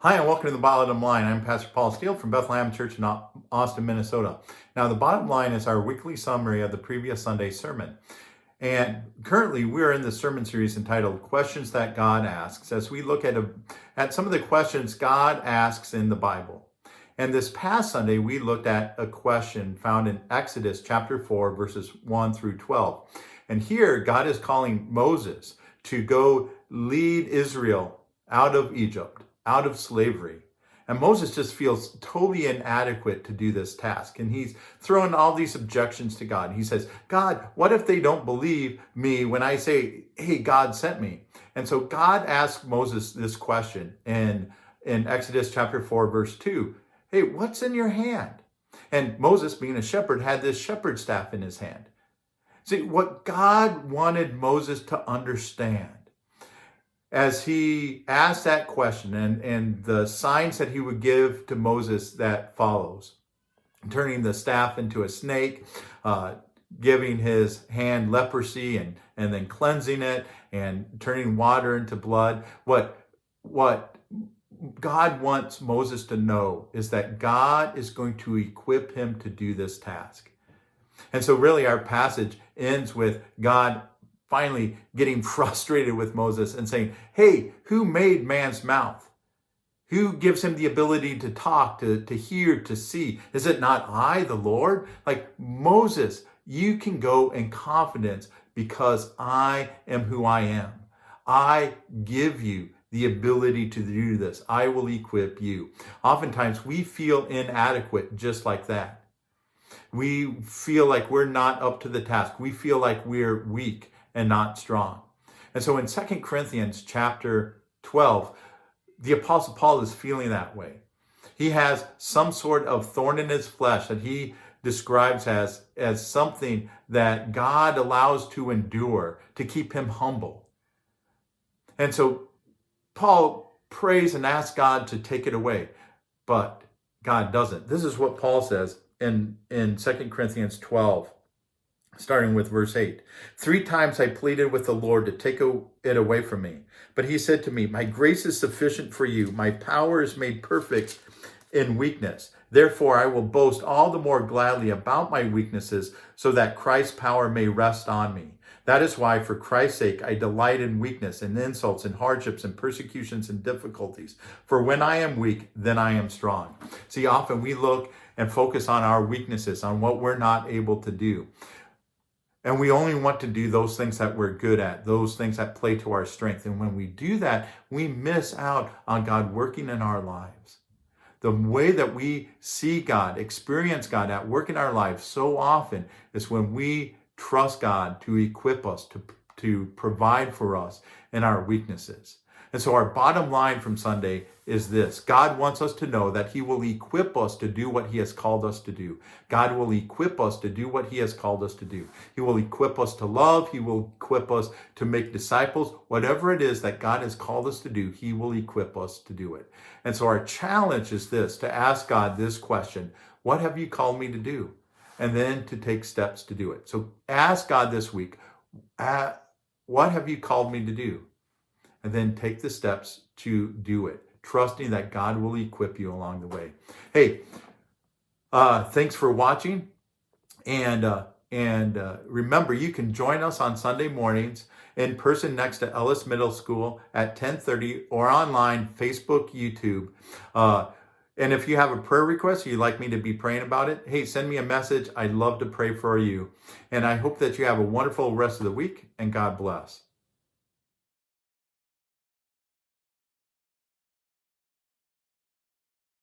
Hi, and welcome to the Bottom Line. I'm Pastor Paul Steele from Bethlehem Church in Austin, Minnesota. Now, the bottom line is our weekly summary of the previous Sunday's sermon. And currently, we're in the sermon series entitled Questions That God Asks, as we look at some of the questions God asks in the Bible. And this past Sunday, we looked at a question found in Exodus chapter 4, verses 1 through 12. And here, God is calling Moses to go lead Israel out of Egypt, out of slavery. And Moses just feels totally inadequate to do this task. And he's throwing all these objections to God. He says, God, what if they don't believe me when I say, hey, God sent me? And so God asked Moses this question in Exodus chapter 4, verse 2. Hey, what's in your hand? And Moses, being a shepherd, had this shepherd staff in his hand. See, what God wanted Moses to understand as he asked that question and the signs that he would give to Moses that follows, turning the staff into a snake, giving his hand leprosy and then cleansing it and turning water into blood. What God wants Moses to know is that God is going to equip him to do this task. And so really our passage ends with God finally getting frustrated with Moses and saying, hey, who made man's mouth? Who gives him the ability to talk, to hear, to see? Is it not I, the Lord? Like, Moses, you can go in confidence because I am who I am. I give you the ability to do this. I will equip you. Oftentimes we feel inadequate just like that. We feel like we're not up to the task. We feel like we're weak and not strong. And so in 2 Corinthians chapter 12, the Apostle Paul is feeling that way. He has some sort of thorn in his flesh that he describes as something that God allows to endure to keep him humble. And so Paul prays and asks God to take it away, but God doesn't. This is what Paul says in 2 Corinthians 12. Starting with verse 8. 3 times I pleaded with the Lord to take it away from me. But he said to me, my grace is sufficient for you. My power is made perfect in weakness. Therefore, I will boast all the more gladly about my weaknesses so that Christ's power may rest on me. That is why, for Christ's sake, I delight in weakness and insults and hardships and persecutions and difficulties. For when I am weak, then I am strong. See, often we look and focus on our weaknesses, on what we're not able to do. And we only want to do those things that we're good at, those things that play to our strength. And when we do that, we miss out on God working in our lives. The way that we see God, experience God at work in our lives so often is when we trust God to equip us, to provide for us in our weaknesses. And so our bottom line from Sunday is this. God wants us to know that he will equip us to do what he has called us to do. God will equip us to do what he has called us to do. He will equip us to love. He will equip us to make disciples. Whatever it is that God has called us to do, he will equip us to do it. And so our challenge is this, to ask God this question: what have you called me to do? And then to take steps to do it. So ask God this week, what have you called me to do? And then take the steps to do it, trusting that God will equip you along the way. Hey, thanks for watching. And remember, you can join us on Sunday mornings in person next to Ellis Middle School at 10:30 or online, Facebook, YouTube. And if you have a prayer request or you'd like me to be praying about it, hey, send me a message. I'd love to pray for you. And I hope that you have a wonderful rest of the week, and God bless.